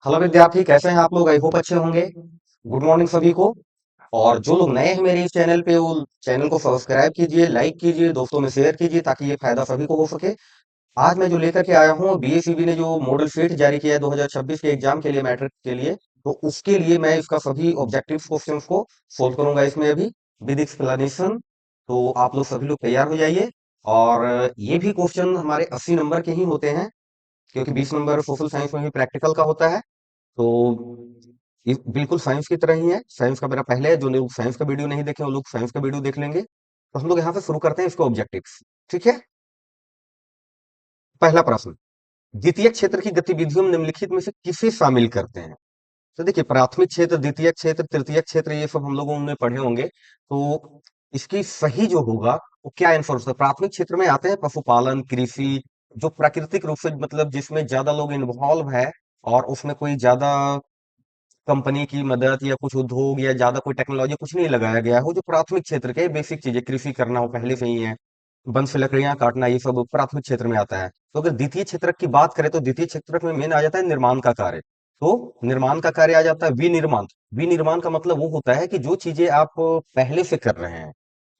Hello विद्यार्थी, कैसे हैं आप लोग? आई होप अच्छे होंगे। गुड मॉर्निंग सभी को। और जो लोग नए हैं मेरे इस चैनल पे, वो चैनल को सब्सक्राइब कीजिए, लाइक कीजिए, दोस्तों में शेयर कीजिए ताकि ये फायदा सभी को हो सके। आज मैं जो लेकर के आया हूँ, बीएसईबी ने जो मॉडल शीट जारी किया है 2026 के एग्जाम के लिए, मैट्रिक के लिए, तो उसके लिए मैं इसका सभी ऑब्जेक्टिव क्वेश्चंस को सोल्व करूंगा इसमें अभी विद एक्सप्लेनेशन। तो आप लोग सभी लोग तैयार हो जाइए। और ये भी क्वेश्चन हमारे 80 नंबर के ही होते हैं, क्योंकि 20 नंबर सोशल साइंस में भी प्रैक्टिकल का होता है। तो ये बिल्कुल साइंस की तरह ही है। साइंस का मेरा पहले है, जो लोग साइंस का वीडियो नहीं देखे वो लोग साइंस का वीडियो देख लेंगे। तो हम लोग यहाँ से शुरू करते हैं इसके ऑब्जेक्टिव्स। ठीक है। पहला प्रश्न, द्वितीय क्षेत्र की गतिविधियों में निम्नलिखित में से किसे शामिल करते हैं? तो देखिए, प्राथमिक क्षेत्र, द्वितीय क्षेत्र, तृतीय क्षेत्र, ये सब हम लोगों ने पढ़े होंगे। तो इसकी सही जो होगा वो क्या आंसर हो सकता है? प्राथमिक क्षेत्र में आते हैं पशुपालन, कृषि, जो प्राकृतिक रूप से मतलब जिसमें ज्यादा लोग इन्वॉल्व है, और उसमें कोई ज्यादा कंपनी की मदद या कुछ उद्योग या ज्यादा कोई टेक्नोलॉजी कुछ नहीं लगाया गया है। वो जो प्राथमिक क्षेत्र के बेसिक चीजें, कृषि करना वो पहले से ही है, वन से लकड़ियां काटना, ये सब प्राथमिक क्षेत्र में आता है। तो अगर द्वितीय क्षेत्र की बात करें तो द्वितीय क्षेत्र में मेन आ जाता है निर्माण का कार्य। तो निर्माण का कार्य आ जाता है विनिर्माण। विनिर्माण का मतलब वो होता है कि जो चीजें आप पहले से कर रहे हैं,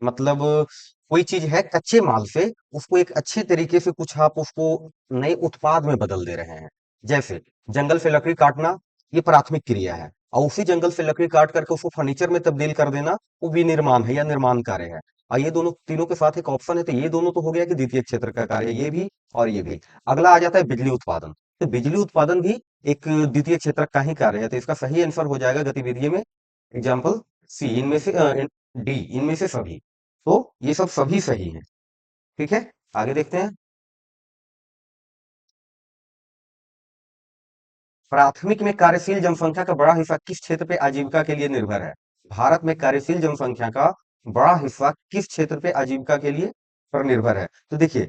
मतलब कोई चीज है कच्चे माल से, उसको एक अच्छे तरीके से कुछ आप उसको नए उत्पाद में बदल दे रहे हैं। जैसे जंगल से लकड़ी काटना, ये प्राथमिक क्रिया है, और उसी जंगल से लकड़ी काट करके उसको फर्नीचर में तब्दील कर देना, वो विनिर्माण है या निर्माण कार्य है। और ये दोनों तीनों के साथ एक ऑप्शन है, तो ये दोनों तो हो गया कि द्वितीय क्षेत्र का कार्य, ये भी और ये भी। अगला आ जाता है बिजली उत्पादन। तो बिजली उत्पादन भी एक द्वितीय क्षेत्र का ही कार्य है, तो इसका सही आंसर हो जाएगा गतिविधि में एग्जाम्पल सी, इनमें से डी, इनमें से सभी। तो ये सब सभी सही है। ठीक है, आगे देखते हैं। प्राथमिक में कार्यशील जनसंख्या का बड़ा हिस्सा किस क्षेत्र पे आजीविका के लिए निर्भर है? भारत में कार्यशील जनसंख्या का बड़ा हिस्सा किस क्षेत्र पे आजीविका के लिए पर निर्भर है? तो देखिए,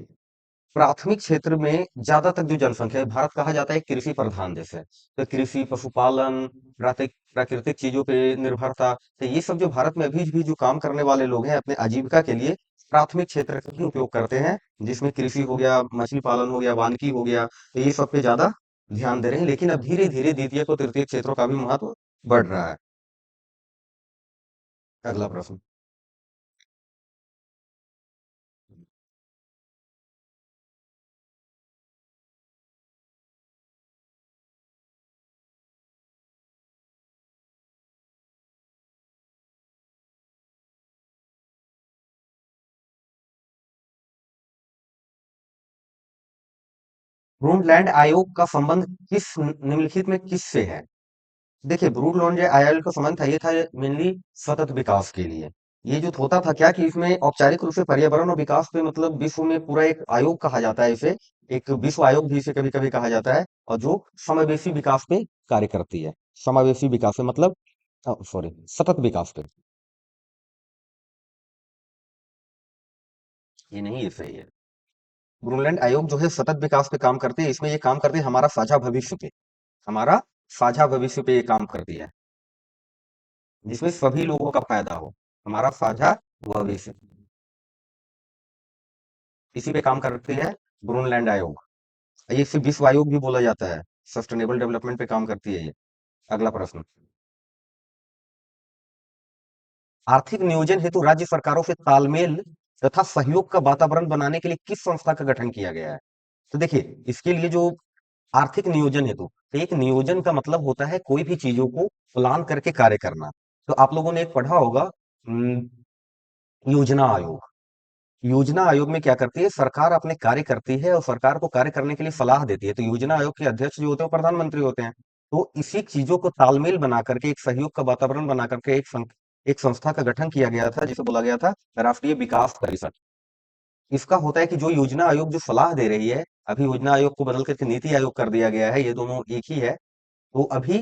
प्राथमिक क्षेत्र में ज्यादातर जो जनसंख्या है, भारत कहा जाता है कृषि प्रधान देश है। तो कृषि, पशुपालन, प्राकृतिक प्राकृतिक चीजों पे निर्भरता, तो ये सब जो भारत में अभी भी जो काम करने वाले लोग हैं अपने आजीविका के लिए प्राथमिक क्षेत्र का ही उपयोग करते हैं, जिसमें कृषि हो गया, मछली पालन हो गया, वानिकी हो गया, तो ये सब पे ज्यादा ध्यान दे रहे हैं। लेकिन अब धीरे धीरे द्वितीय और तृतीय क्षेत्रों का भी महत्व बढ़ रहा है। अगला प्रश्न। ब्रूनलैंड आयोग का संबंध किस निम्नलिखित में किससे है? देखिए, ब्रूनलैंड आयोग का संबंध था, ये था मेनली सतत विकास के लिए। ये जो होता था क्या कि इसमें औपचारिक रूप से पर्यावरण और विकास पे मतलब विश्व में पूरा एक आयोग कहा जाता है इसे। एक विश्व आयोग भी इसे कभी कभी कहा जाता है, और जो समावेशी विकास पे कार्य करती है। समावेशी विकास पे मतलब, सॉरी, सतत विकास पे। ये नहीं, ये सही है। ब्रूनलैंड आयोग जो है सतत विकास पे काम करते हैं। इसमें ये काम करते हैं हमारा साझा भविष्य पे, हमारा साझा भविष्य पे ये काम करती है, जिसमें सभी लोगों का फायदा हो, हमारा साझा भविष्य, इसी पे काम करती है ब्रूनलैंड आयोग। ये इसे विश्व आयोग भी बोला जाता है, सस्टेनेबल डेवलपमेंट पे काम करती है ये। अगला प्रश्न, आर्थिक नियोजन हेतु राज्य सरकारों से तालमेल तथा सहयोग का वातावरण बनाने के लिए किस संस्था का गठन किया गया है? तो देखिए, इसके लिए जो आर्थिक नियोजन हेतु, तो एक नियोजन का मतलब होता है कोई भी चीजों को प्लान करके कार्य करना। तो आप लोगों ने एक पढ़ा होगा, योजना आयोग। योजना आयोग में क्या करती है, सरकार अपने कार्य करती है और सरकार को कार्य करने के लिए सलाह देती है। तो योजना आयोग के अध्यक्ष जो होते हैं वो प्रधानमंत्री होते हैं। तो इसी चीजों को तालमेल बना करके, एक सहयोग का वातावरण बना करके एक संस्था का गठन किया गया था, जिसे बोला गया था राष्ट्रीय विकास परिषद। इसका होता है कि जो योजना आयोग जो सलाह दे रही है, अभी योजना आयोग को बदल करके नीति आयोग कर दिया गया है, ये दोनों एक ही है। तो अभी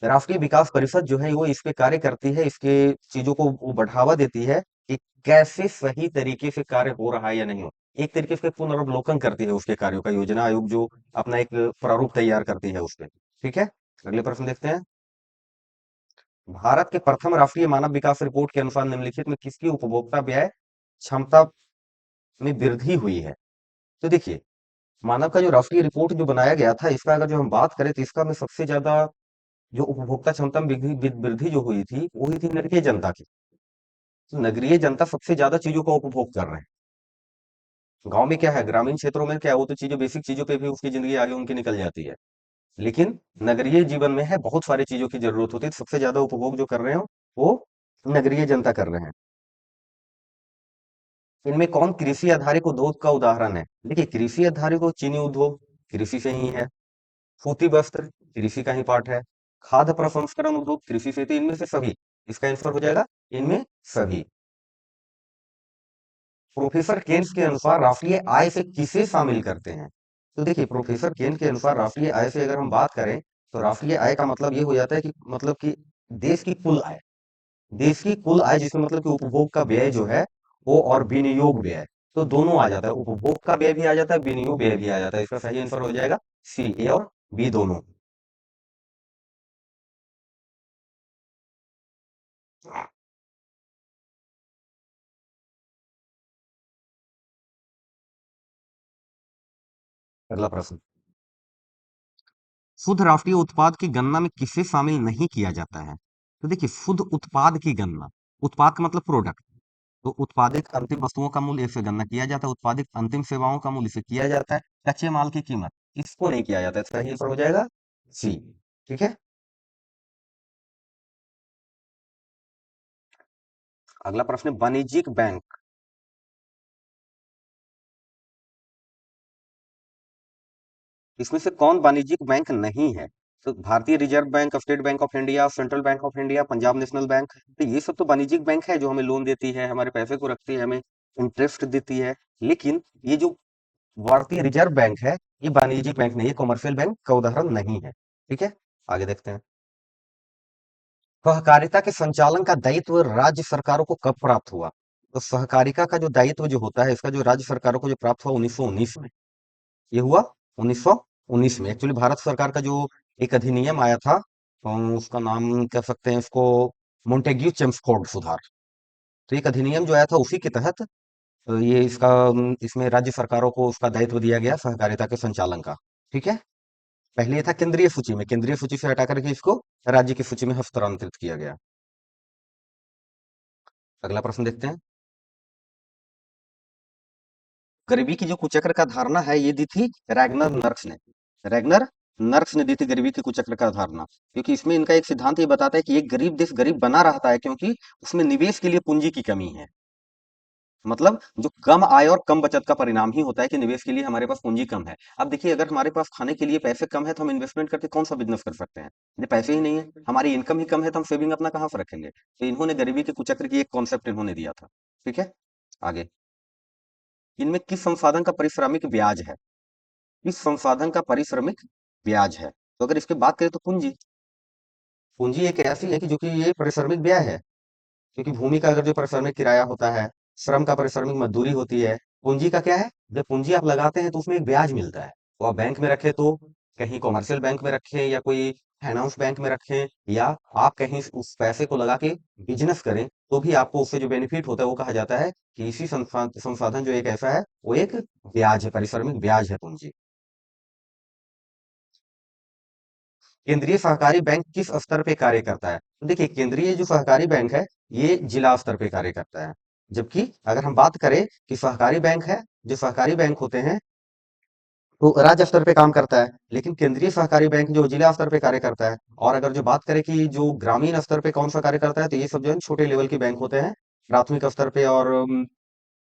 राष्ट्रीय विकास परिषद जो है वो इस पे कार्य करती है, इसके चीजों को वो बढ़ावा देती है कि कैसे सही तरीके से कार्य हो रहा है या नहीं हो। एक तरीके से पुनर्वलोकन करती है उसके कार्यों का, योजना आयोग जो अपना एक प्रारूप तैयार करती है उसपे। ठीक है, अगले प्रश्न देखते हैं। भारत के प्रथम राष्ट्रीय मानव विकास रिपोर्ट के अनुसार निम्नलिखित में किसकी उपभोक्ता व्यय क्षमता में वृद्धि हुई है? तो देखिए, मानव का जो राष्ट्रीय रिपोर्ट जो बनाया गया था, इसका अगर जो हम बात करें तो इसका में सबसे ज्यादा जो उपभोक्ता क्षमता में वृद्धि वृद्धि जो हुई थी, वो हुई थी नगरीय जनता की। तो नगरीय जनता सबसे ज्यादा चीजों का उपभोग कर रहे हैं। गांव में क्या है, ग्रामीण क्षेत्रों में क्या है, वो तो चीजों बेसिक चीजों पे भी उसकी जिंदगी आगे उनकी निकल जाती है। लेकिन नगरीय जीवन में है, बहुत सारी चीजों की जरूरत होती है, तो सबसे ज्यादा उपभोग जो कर रहे हो वो नगरीय जनता कर रहे हैं। इनमें कौन कृषि आधारित उद्योग का उदाहरण है? देखिए, कृषि आधारित को चीनी उद्योग कृषि से ही है। सूती वस्त्र कृषि का ही पार्ट है। खाद्य प्रसंस्करण उद्योग कृषि से, तो इनमें से सभी, इसका आंसर हो जाएगा इनमें सभी। प्रोफेसर केन्स के अनुसार राष्ट्रीय आय से किसे शामिल करते हैं? तो देखिए, प्रोफेसर केन के अनुसार राष्ट्रीय आय से अगर हम बात करें, तो राष्ट्रीय आय का मतलब ये हो जाता है कि मतलब कि देश की कुल आय, देश की कुल आय जिसमें मतलब कि उपभोग का व्यय जो है वो और विनियोग व्यय, तो दोनों आ जाता है, उपभोग का व्यय भी आ जाता है, विनियोग व्यय भी आ जाता है। इसका सही आंसर हो जाएगा सी, ए और बी दोनों। अगला प्रश्न, शुद्ध राष्ट्रीय उत्पाद की गणना में किसे शामिल नहीं किया जाता है? तो देखिए, शुद्ध उत्पाद की गणना, उत्पाद का मतलब प्रोडक्ट, तो उत्पादित अंतिम वस्तुओं का मूल्य इससे गणना किया जाता है, उत्पादित अंतिम सेवाओं का मूल्य से किया जाता है, कच्चे माल की कीमत इसको नहीं किया जाता है। इसका आंसर हो जाएगा सी। ठीक है, अगला प्रश्न है, वाणिज्यिक बैंक, इसमें से कौन वाणिज्यिक बैंक नहीं है? तो भारतीय reserve bank, state bank of India, central bank of India, Punjab national bank, तो ये सब तो वाणिज्यिक बैंक है, जो हमें लोन देती है, हमारे पैसे को रखती है, हमें इंटरेस्ट देती है। लेकिन ये जो भारतीय रिजर्व बैंक है, ये वाणिज्यिक बैंक नहीं है, कॉमर्शियल बैंक का उदाहरण नहीं है। ठीक है, आगे देखते हैं। सहकारिता के संचालन का दायित्व राज्य सरकारों को कब प्राप्त हुआ? तो सहकारिता का जो दायित्व जो होता है, इसका जो राज्य सरकारों को जो प्राप्त हुआ 1919 में। ये हुआ 1919 में। एक्चुअली भारत सरकार का जो एक अधिनियम आया था, उसका नाम कह सकते हैं उसको, मोंटेग्यू चेम्सफोर्ड सुधार। तो एक अधिनियम जो आया था उसी के तहत ये इसका इसमें राज्य सरकारों को उसका दायित्व दिया गया सहकारिता के संचालन का। ठीक है, पहले ये था केंद्रीय सूची में, केंद्रीय सूची से हटा करके इसको राज्य की सूची में हस्तांतरित किया गया। अगला प्रश्न देखते हैं। गरीबी की जो कुचक्र का धारणा है, ये दी थी रैगनर नर्क्स ने। रैगनर नर्क्स ने दी थी गरीबी की कुचक्र का धारणा, क्योंकि इसमें इनका एक सिद्धांत ये बताता है कि एक गरीब देश गरीब बना रहता है क्योंकि उसमें निवेश के लिए पूंजी की कमी है। मतलब जो कम आय और कम बचत का परिणाम ही होता है कि निवेश के लिए हमारे पास पूंजी कम है। अब देखिए, अगर हमारे पास खाने के लिए पैसे कम है तो हम इन्वेस्टमेंट करके कौन सा बिजनेस कर सकते हैं, जब पैसे ही नहीं है, हमारी इनकम ही कम है, तो हम सेविंग अपना कहाँ से रखेंगे? तो इन्होंने गरीबी के कुचक्र की एक कॉन्सेप्ट इन्होंने दिया था। ठीक है, आगे, इनमें किस संसाधन का पारिश्रमिक ब्याज है? किस संसाधन का पारिश्रमिक ब्याज है? तो अगर इसकी बात करें तो पूंजी, पूंजी एक ऐसी है कि जो कि ये पारिश्रमिक व्यय है, क्योंकि भूमि का अगर जो पारिश्रमिक किराया होता है, श्रम का पारिश्रमिक मजदूरी होती है, पूंजी का क्या है, जब पूंजी आप लगाते हैं तो उसमें एक ब्याज मिलता है। वो आप बैंक में रखें तो, कहीं कॉमर्शियल बैंक में रखें या कोई फाइनेंस बैंक में रखें, या आप कहीं उस पैसे को लगा के बिजनेस करें, तो भी आपको उससे जो बेनिफिट होता है वो कहा जाता है कि इसी संसाधन जो एक ऐसा है, वो एक ब्याज है, पारिश्रमिक ब्याज है पूंजी। केंद्रीय सहकारी बैंक किस स्तर पे कार्य करता है? तो देखिए, केंद्रीय जो सहकारी बैंक है, ये जिला स्तर पे कार्य करता है। जबकि अगर हम बात करें कि सहकारी बैंक है, जो सहकारी बैंक होते हैं, तो राज्य स्तर पे काम करता है, लेकिन केंद्रीय सहकारी बैंक जो जिला स्तर पे कार्य करता है। और अगर जो बात करें कि जो ग्रामीण स्तर पे कौन सा कार्य करता है, तो ये सब जो है छोटे लेवल के बैंक होते हैं, प्राथमिक स्तर पे। और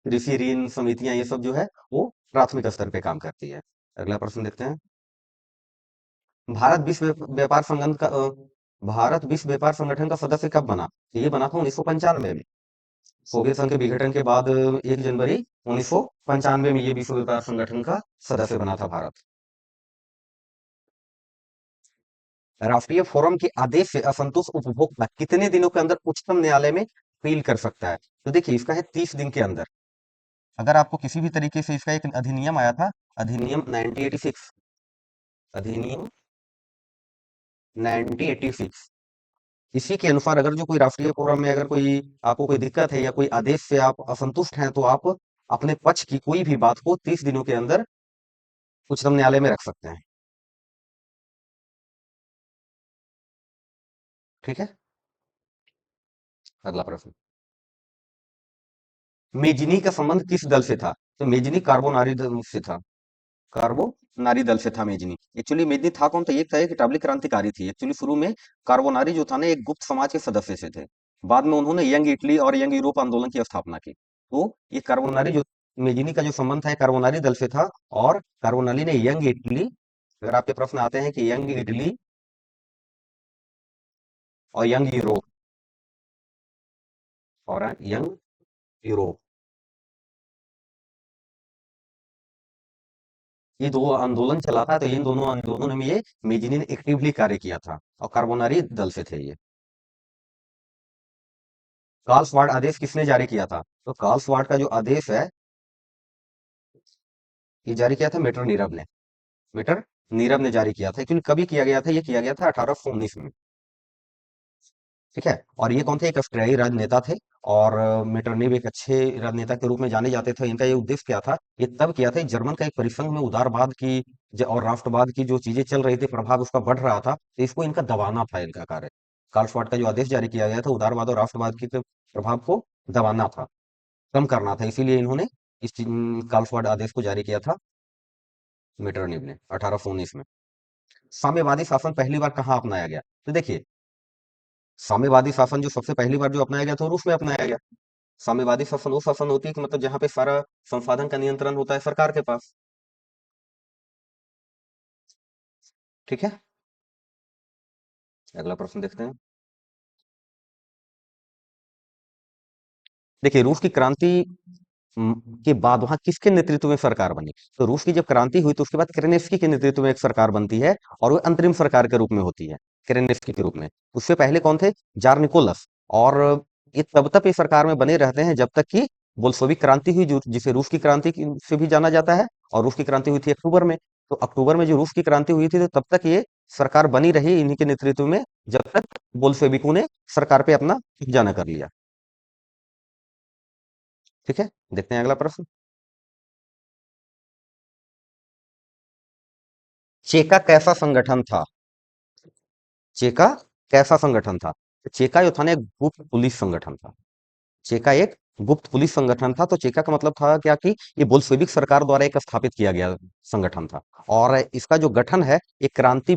कृषि ऋण समितियां, ये सब जो है वो प्राथमिक स्तर पे काम करती है। अगला प्रश्न देखते हैं। भारत विश्व व्यापार संगठन का भारत विश्व व्यापार संगठन का सदस्य कब बना? तो ये बना था 1995 में। सोवियत संघ के विघटन के बाद 1 जनवरी 1995 में ये विश्व व्यापार संगठन का सदस्य बना था भारत। राष्ट्रीय फोरम के आदेश से असंतुष्ट उपभोक्ता कितने दिनों के अंदर उच्चतम न्यायालय में अपील कर सकता है? तो देखिए, इसका है 30 दिन के अंदर। अगर आपको किसी भी तरीके से, इसका एक अधिनियम आया था, अधिनियम 1986, अधिनियम 1986, इसी के अनुसार अगर जो कोई राष्ट्रीय फोरम में अगर कोई आपको कोई दिक्कत है या कोई आदेश से आप असंतुष्ट हैं, तो आप अपने पक्ष की कोई भी बात को 30 दिनों के अंदर उच्चतम न्यायालय में रख सकते हैं। ठीक है। अगला प्रश्न। मेजनी का संबंध किस दल से था? तो मेजनी कार्बोनारी दल से था। कार्बोनारी दल से था मेजनी। एक्चुअली मेजनी था कौन? था ये था, एक इटावली क्रांतिकारी थी। एक्चुअली शुरू में कार्बोनारी जो था ना, एक गुप्त समाज के सदस्य से थे। बाद में उन्होंने यंग इटली और यंग यूरोप आंदोलन की स्थापना की। तो ये कार्बोनारी जो मेजनी का जो संबंध था, ये कार्बोनारी दल से था। और कार्बोनारी ने यंग इटली, अगर आपके प्रश्न आते हैं कि यंग इटली और यंग यूरोप, और यंग यूरोप, ये दो आंदोलन चला था। तो इन दोनों आंदोलनों में ये मेजनी ने एक्टिवली कार्य किया था, और कार्बोनारी दल से थे ये। कार्ल स्वार्ड आदेश किसने जारी किया था? तो कार्ल स्वार्ड का जो आदेश है, ये जारी किया था मेटर नीरव ने। मेटर नीरव ने जारी किया था। एक्चुअली कभी किया गया था? ये किया गया था 1819 में। ठीक है। और ये कौन थे? एक ऑस्ट्रियाई राजनेता थे। और मेटरनिव एक अच्छे राजनेता के रूप में जाने जाते थे। इनका ये उद्देश्य क्या था? ये तब किया था, जर्मन का एक परिसंघ में उदारवाद की और राष्ट्रवाद की जो चीजें चल रही थी, प्रभाव उसका बढ़ रहा था, तो इसको इनका दबाना था, इनका कार्य। कार्ल स्वार्ड का जो आदेश जारी किया गया था, उदारवाद और राष्ट्रवाद की प्रभाव को दबाना था, कम करना था। इसीलिए इन्होंने कार्ल स्वार्ड आदेश को जारी किया था मेटरनिव ने 1819 में। साम्यवादी शासन पहली बार कहाँ अपनाया गया? तो देखिए, साम्यवादी शासन जो सबसे पहली बार जो अपनाया गया था, रूस में अपनाया गया। साम्यवादी शासन वो शासन होती है कि मतलब जहां पे सारा संसाधन का नियंत्रण होता है सरकार के पास। ठीक है। अगला प्रश्न देखते हैं। देखिए, रूस की क्रांति म, के बाद वहां किसके नेतृत्व में सरकार बनी? तो रूस की जब क्रांति हुई, तो उसके बाद केरेन्स्की के नेतृत्व में एक सरकार बनती है, और वो अंतरिम सरकार के रूप में होती है, केरेन्स्की के रूप में। उससे पहले कौन थे? Tsar Nicholas. और ये तब तक इस सरकार में बने रहते हैं जब तक कि बोल्शेविक क्रांति हुई, जो जिसे रूस की क्रांति से भी जाना जाता है। और रूस की क्रांति हुई थी अक्टूबर में। तो अक्टूबर में जो रूस की क्रांति हुई थी, तो तब तक ये सरकार बनी रही इन्हीं के नेतृत्व में, जब तक बोल्शेविकों ने सरकार पे अपना कब्जा कर लिया। ठीक है। देखते हैं अगला प्रश्न। चेका कैसा संगठन था? चेका कैसा संगठन था? तो चेका जो था ना, एक गुप्त पुलिस संगठन था। चेका एक गुप्त पुलिस संगठन था। तो चेका का मतलब था क्या कि ये बोल्शेविक सरकार द्वारा एक स्थापित किया गया संगठन था। और इसका जो गठन है, एक क्रांति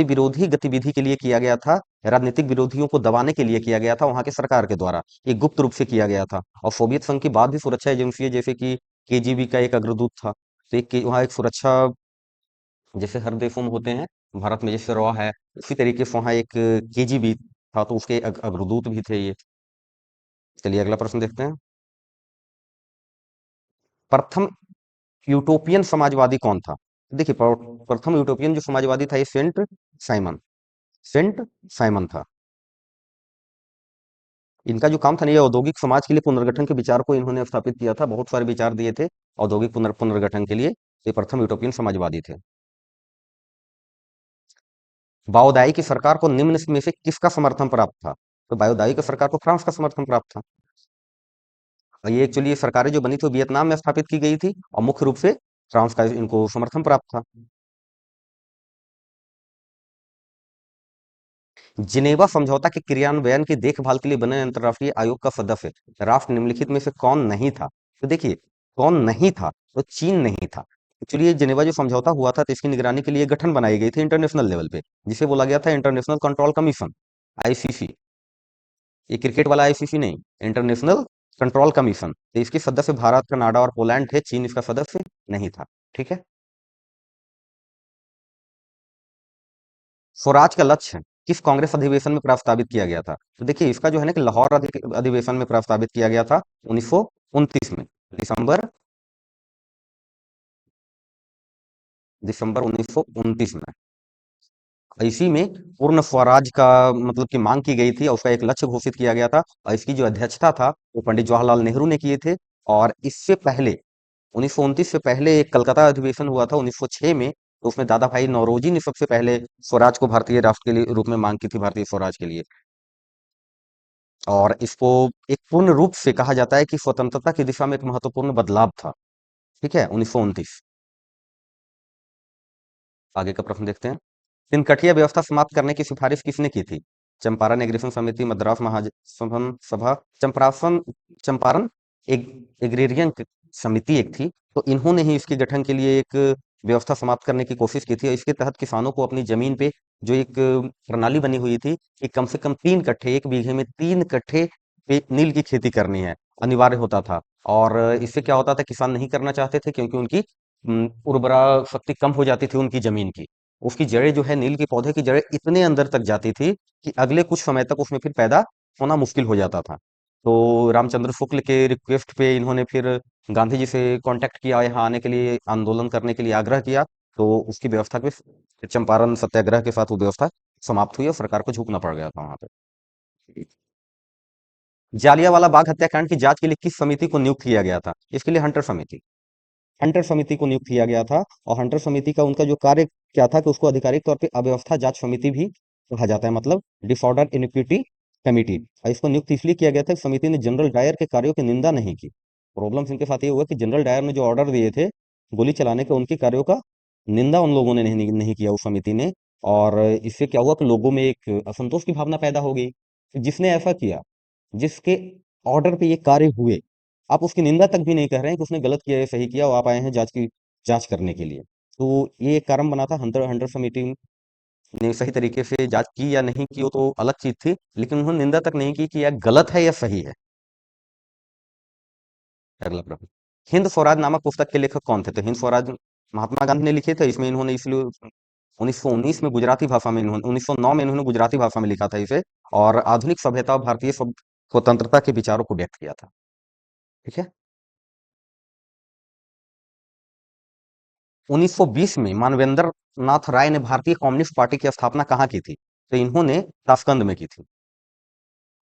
विरोधी गतिविधि के लिए किया गया था। राजनीतिक विरोधियों को दबाने के लिए किया गया था, वहां के सरकार के द्वारा। ये गुप्त रूप से किया गया था। और सोवियत संघ की बाद भी सुरक्षा एजेंसी, जैसे कि केजीबी का एक अग्रदूत था। तो वहाँ एक सुरक्षा, जैसे हर देशों में होते हैं, भारत में जैसे रॉ है, उसी तरीके से वहाँ एक केजीबी था, तो उसके अग्रदूत भी थे ये। चलिए अगला प्रश्न देखते हैं। प्रथम यूटोपियन समाजवादी कौन था? देखिए, प्रथम यूटोपियन जो समाजवादी था, ये साइमन सेंट साइमन था। इनका जो काम था ना, ये औद्योगिक समाज के लिए पुनर्गठन के विचार को इन्होंने स्थापित किया था। बहुत सारे विचार दिए थे औद्योगिक पुनर्गठन के लिए। ये प्रथम यूटोपियन समाजवादी थे। बाओदाई की सरकार को निम्न में से किसका समर्थन प्राप्त था? तो बाओदाई की सरकार को फ्रांस का समर्थन प्राप्त था। और ये एक्चुअली ये सरकारें जो बनी थी, वो वियतनाम में स्थापित की गई थी, और मुख्य रूप से फ्रांस का इनको समर्थन प्राप्त था। जिनेवा समझौता के क्रियान्वयन की देखभाल के लिए बने अंतर्राष्ट्रीय आयोग का सदस्य राष्ट्र निम्नलिखित में से कौन नहीं था? तो देखिए, कौन नहीं था? तो चीन नहीं था। एक्चुअली ये जिनेवा जो समझौता हुआ था, तो इसकी निगरानी के लिए गठन बनाई गई थी इंटरनेशनल लेवल पे, जिसे बोला गया था इंटरनेशनल कंट्रोल कमीशन, आईसीसी। ये क्रिकेट वाला आईसीसी नहीं, इंटरनेशनल कंट्रोल कमीशन। तो इसके सदस्य भारत, कनाडा और पोलैंड थे। चीन इसका सदस्य नहीं था। ठीक है। स्वराज का लक्ष्य किस कांग्रेस अधिवेशन में प्रस्तावित किया गया था? तो देखिए, इसका जो है ना कि लाहौर अधिवेशन में प्रस्तावित किया गया था 1929 में। दिसंबर दिसंबर 1929 में। इसी में पूर्ण स्वराज का मतलब की मांग की गई थी, और उसका एक लक्ष्य घोषित किया गया था। और इसकी जो अध्यक्षता था, वो पंडित जवाहरलाल नेहरू ने किए थे। और इससे पहले 1929 से पहले एक कलकत्ता अधिवेशन हुआ था 1906 में। तो उसमें दादा भाई नौरोजी ने सबसे पहले स्वराज को भारतीय राष्ट्र के लिए रूप में मांग की थी, भारतीय स्वराज के लिए। और इसको एक पूर्ण रूप से कहा जाता है कि स्वतंत्रता की दिशा में एक महत्वपूर्ण बदलाव था। ठीक है, 1929। आगे का प्रश्न देखते हैं। तिनकठिया व्यवस्था समाप्त करने की सिफारिश किसने की थी? चंपारण एग्रेशन समिति, मद्रास महाजन सभा, चंपारण चंपारण एक एग्रेरियन समिति एक थी, तो इन्होंने ही इसके गठन के लिए एक व्यवस्था समाप्त करने की कोशिश की थी, और इसके तहत किसानों को अपनी जमीन पे जो एक प्रणाली बनी हुई थी कि कम से कम 3 कट्ठे, एक बीघे में 3 कट्ठे पे नील की खेती करनी है, अनिवार्य होता था। और इससे क्या होता था, किसान नहीं करना चाहते थे क्योंकि उनकी उर्वरा शक्ति कम हो जाती थी उनकी जमीन की। उसकी जड़ें जो है, नील के पौधे की जड़ें इतने अंदर तक जाती थी कि अगले कुछ समय तक उसमें फिर पैदा होना मुश्किल हो जाता था। तो रामचंद्र शुक्ल के रिक्वेस्ट पे इन्होंने फिर गांधी जी से कांटेक्ट किया, यहाँ आने के लिए, आंदोलन करने के लिए आग्रह किया। तो उसकी व्यवस्था पे, चंपारण सत्याग्रह के साथ वो व्यवस्था समाप्त हुई और सरकार को झुकना पड़ गया था वहां पे। जालियांवाला बाग हत्याकांड की जांच के लिए किस समिति को नियुक्त किया गया था? इसके लिए हंटर समिति, हंटर समिति को नियुक्त किया गया था। और हंटर समिति का उनका जो कार्य क्या था कि उसको आधिकारिक तौर पे अव्यवस्था जांच समिति भी कहा जाता है, मतलब डिसऑर्डर इनिक्विटी कमेटी। और इसको नियुक्त इसलिए किया गया था कि समिति ने जनरल डायर के कार्यों की निंदा नहीं की। प्रॉब्लम इनके साथ ये हुआ कि जनरल डायर ने जो ऑर्डर दिए थे गोली चलाने के, उनके कार्यों का निंदा उन लोगों ने नहीं किया, उस समिति ने। और इससे क्या हुआ कि लोगों में एक असंतोष की भावना पैदा हो गई। तो जिसने ऐसा किया, जिसके ऑर्डर पे ये कार्य हुए, आप उसकी निंदा तक भी नहीं कर रहे हैं कि उसने गलत किया या सही किया, और आप आए हैं जांच करने के लिए। तो ये एक कारण बना था। हंटर हंटर समिति ने सही तरीके से जांच की या नहीं की वो तो अलग चीज थी, लेकिन उन्होंने निंदा तक नहीं की कि यह गलत है या सही है। अगला प्रश्न, हिंद स्वराज नामक पुस्तक के लेखक कौन थे? तो हिंद स्वराज महात्मा गांधी ने लिखे थे। इसमें इन्होंने इसलिए 1919 में गुजराती भाषा में, इन्होंने 1909 में इन्होंने गुजराती भाषा में लिखा था इसे, और आधुनिक सभ्यता और भारतीय स्वतंत्रता के विचारों को व्यक्त किया था। ठीक है। 1920 में मानवेंद्र नाथ राय ने भारतीय कम्युनिस्ट पार्टी की स्थापना कहाँ की थी? तो इन्होंने ताशकंद में की थी।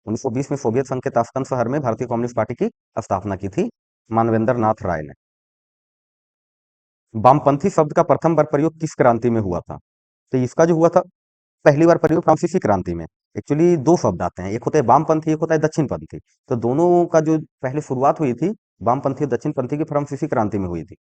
1920 में सोवियत संघ के ताशकंद शहर में भारतीय कम्युनिस्ट पार्टी की स्थापना की थी मानवेंद्र नाथ राय ने। वामपंथी शब्द का प्रथम बार प्रयोग किस क्रांति में हुआ था? तो इसका जो हुआ था पहली बार प्रयोग फ्रांसीसी क्रांति में। एक्चुअली दो शब्द आते हैं, एक होता है वामपंथी, एक होता है दक्षिणपंथी। तो दोनों का जो पहले शुरुआत हुई थी वामपंथी और दक्षिणपंथी की, फ्रांसीसी क्रांति में हुई थी।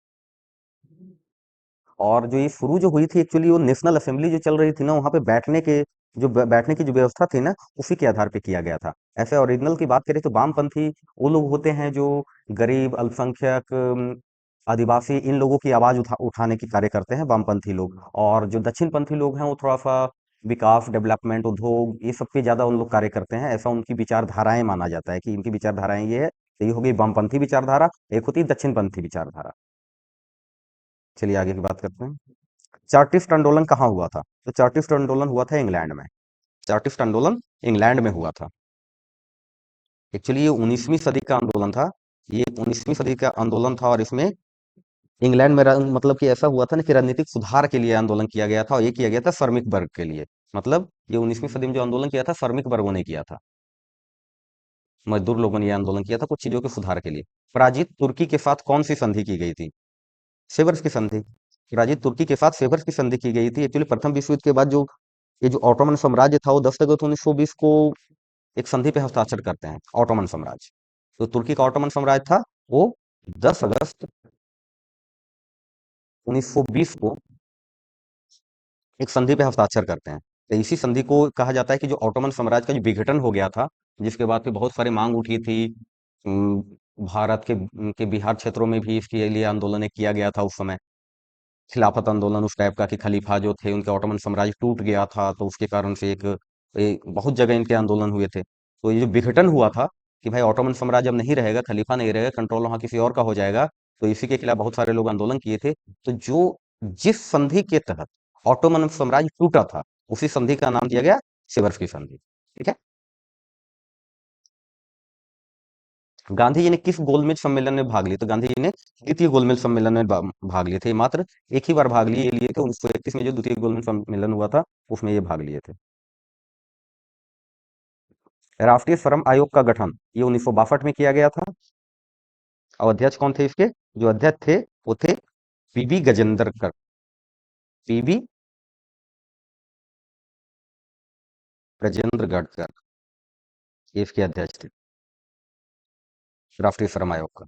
और जो ये शुरू जो हुई थी एक्चुअली, वो नेशनल असेंबली जो चल रही थी ना, वहाँ पे बैठने की जो व्यवस्था थी ना, उसी के आधार पे किया गया था। ऐसे ओरिजिनल की बात करें तो वामपंथी वो लोग होते हैं जो गरीब, अल्पसंख्यक, आदिवासी, इन लोगों की आवाज उठाने की कार्य करते हैं वामपंथी लोग। और जो दक्षिणपंथी लोग हैं वो थोड़ा सा विकास, डेवलपमेंट, उद्योग, ये सब पे ज्यादा उन लोग कार्य करते हैं। ऐसा उनकी विचारधाराएं माना जाता है कि इनकी विचारधाराएं ये है। तो ये हो गई वामपंथी विचारधारा, एक होती है दक्षिणपंथी विचारधारा। चलिए आगे की बात करते हैं। चार्टिस्ट आंदोलन कहाँ हुआ था? तो चार्टिस्ट आंदोलन हुआ था इंग्लैंड में। चार्टिस्ट आंदोलन इंग्लैंड में हुआ था। एक्चुअली ये 19वीं सदी का आंदोलन था। ये 19वीं सदी का आंदोलन था, और इसमें इंग्लैंड में मतलब कि ऐसा हुआ था ना कि राजनीतिक सुधार के लिए आंदोलन किया गया था, और ये किया गया था श्रमिक वर्ग के लिए। मतलब ये 19वीं सदी में जो आंदोलन किया था, श्रमिक वर्गों ने किया था, मजदूर लोगों ने यह आंदोलन किया था कुछ चीजों के सुधार के लिए। पराजित तुर्की के साथ कौन सी संधि की गई थी? सेवर्स की संधि। पराजित तुर्की के साथ सेवर्स की संधि की गई थी। एक्चुअली प्रथम विश्व युद्ध के बाद जो ये जो ऑटोमन साम्राज्य था, वो 10 अगस्त 1920 को एक संधि पे हस्ताक्षर करते हैं, ऑटोमन साम्राज्य। तो तुर्की का ऑटोमन साम्राज्य था, वो 10 अगस्त 1920 को एक संधि पे हस्ताक्षर करते हैं। तो इसी संधि को कहा जाता है कि जो ऑटोमन साम्राज्य का जो विघटन हो गया था, जिसके बाद फिर बहुत सारी मांग उठी थी। उम, भारत के बिहार क्षेत्रों में भी इसके लिए आंदोलन किया गया था उस समय। खिलाफत आंदोलन उस टाइप का कि खलीफा जो थे उनके, ऑटोमन साम्राज्य टूट गया था, तो उसके कारण से एक बहुत जगह इनके आंदोलन हुए थे। तो ये जो विघटन हुआ था कि भाई ऑटोमन साम्राज्य अब नहीं रहेगा, खलीफा नहीं रहेगा, कंट्रोल वहां किसी और का हो जाएगा, तो इसी के खिलाफ बहुत सारे लोग आंदोलन किए थे। तो जिस संधि के तहत ऑटोमन साम्राज्य टूटा था, उसी संधि का नाम दिया गया सेवर्स की संधि। ठीक है। गांधी जी ने किस गोलमेज सम्मेलन में भाग लिया? तो गांधी जी ने द्वितीय गोलमेज सम्मेलन में भाग लिए थे। मात्र एक ही बार भाग लिए थे, 1931 में जो द्वितीय गोलमेज सम्मेलन हुआ था, उसमें ये भाग लिए थे। राष्ट्रीय श्रम आयोग का गठन ये 1962 में किया गया था। और अध्यक्ष कौन थे इसके? जो अध्यक्ष थे वो थे पीबी गजेंद्र कर, पीबी गजेंद्र गडकर, ये इसके अध्यक्ष थे राष्ट्रीय श्रम आयोग का।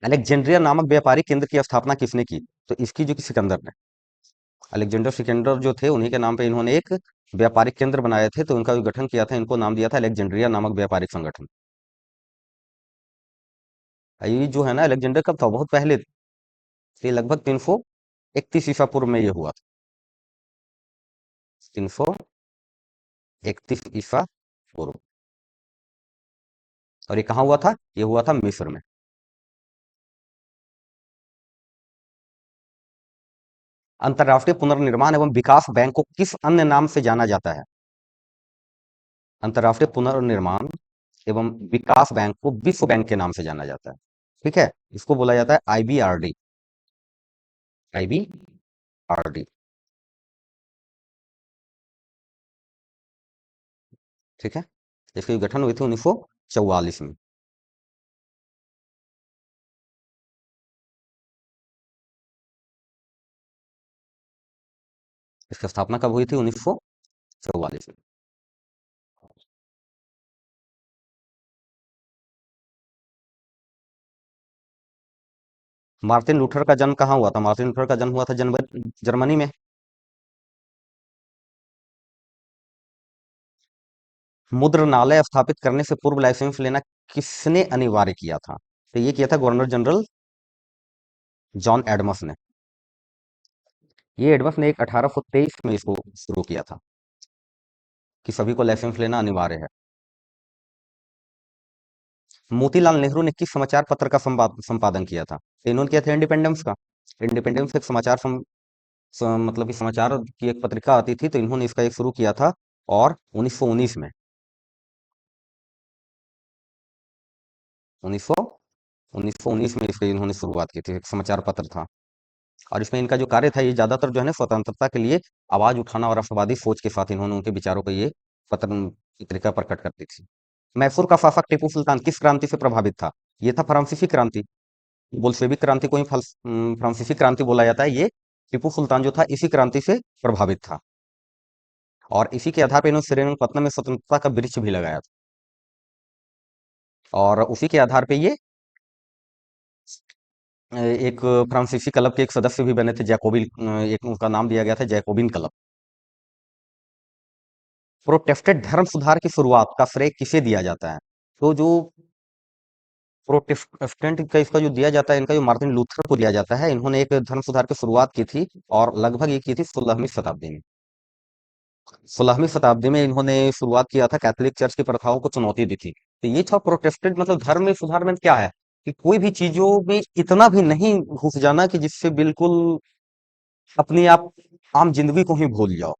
अलेक्जेंड्रिया नामक व्यापारिक केंद्र की स्थापना किसने की? तो इसकी जो कि सिकंदर ने। अलेक्जेंडर सिकंदर जो थे उन्हीं के नाम पे इन्होंने एक व्यापारिक केंद्र बनाए थे, तो उनका जो गठन किया था, इनको नाम दिया था अलेक्जेंड्रिया नामक व्यापारिक संगठन। ये जो है ना अलेक्जेंडर कब था? बहुत पहले, ये लगभग 331 ईसा पूर्व में ये हुआ था। 331 ईसा पूर्व। और ये कहाँ हुआ था? ये हुआ था मिस्र में। अंतर्राष्ट्रीय पुनर्निर्माण एवं विकास बैंक को किस अन्य नाम से जाना जाता है? अंतर्राष्ट्रीय पुनर्निर्माण एवं विकास बैंक को विश्व बैंक के नाम से जाना जाता है। ठीक है, इसको बोला जाता है आईबीआरडी। आईबीआरडी। ठीक है, इसकी गठन हुई थी 1944 में। इसकी स्थापना कब हुई थी? 1944 में। मार्टिन लूथर का जन्म कहाँ हुआ था? मार्टिन लूथर का जन्म हुआ था जर्मनी में। मुद्रणालय स्थापित करने से पूर्व लाइसेंस लेना किसने अनिवार्य किया था? तो ये किया था गवर्नर जनरल जॉन एडमस ने। ये एडमस ने एक 1823 में इसको शुरू किया था कि सभी को लाइसेंस लेना अनिवार्य है। मोतीलाल नेहरू ने किस समाचार पत्र का संपादन किया था? तो इन्होंने किया था इंडिपेंडेंस का। इंडिपेंडेंस एक समाचार मतलब कि समाचार की एक पत्रिका आती थी, तो इन्होंने इसका एक शुरू किया था। और 1919 में, 1900 1919 में इसकी इन्होंने शुरुआत की थी। एक समाचार पत्र था। और इसमें इनका जो कार्य था, ये ज्यादातर जो है ना स्वतंत्रता के लिए आवाज उठाना और राष्ट्रवादी सोच के साथ इन्होंने उनके विचारों को ये पत्र पत्रिका प्रकट करती थी। मैसूर का शासक टीपू सुल्तान किस क्रांति से प्रभावित था? ये था फ्रांसीसी क्रांति। बोल्शेविक क्रांति को ही फ्रांसीसी क्रांति बोला जाता है। ये टीपू सुल्तान जो था इसी क्रांति से प्रभावित था। और इसी के आधार पर इन्होंने श्रीरंगपट्टनम में स्वतंत्रता का वृक्ष भी लगाया था। और उसी के आधार पे ये एक फ्रांसीसी क्लब के एक सदस्य भी बने थे, जैकोबिन। एक उनका नाम दिया गया था जैकोबिन क्लब। प्रोटेस्टेंट धर्म सुधार की शुरुआत का श्रेय किसे दिया जाता है? तो जो प्रोटेस्टेंट का इसका जो दिया जाता है, इनका जो मार्टिन लूथर को दिया जाता है, इन्होंने एक धर्म सुधार की शुरुआत की थी। और लगभग ये की थी 16वीं शताब्दी में। 16वीं शताब्दी में इन्होंने शुरुआत किया था, कैथोलिक चर्च की प्रथाओं को चुनौती दी थी। तो ये था प्रोटेस्टेंट, मतलब धर्म में सुधार में क्या है कि कोई भी चीजों में इतना भी नहीं घुस जाना कि जिससे बिल्कुल अपनी आप आम जिंदगी को ही भूल जाओ।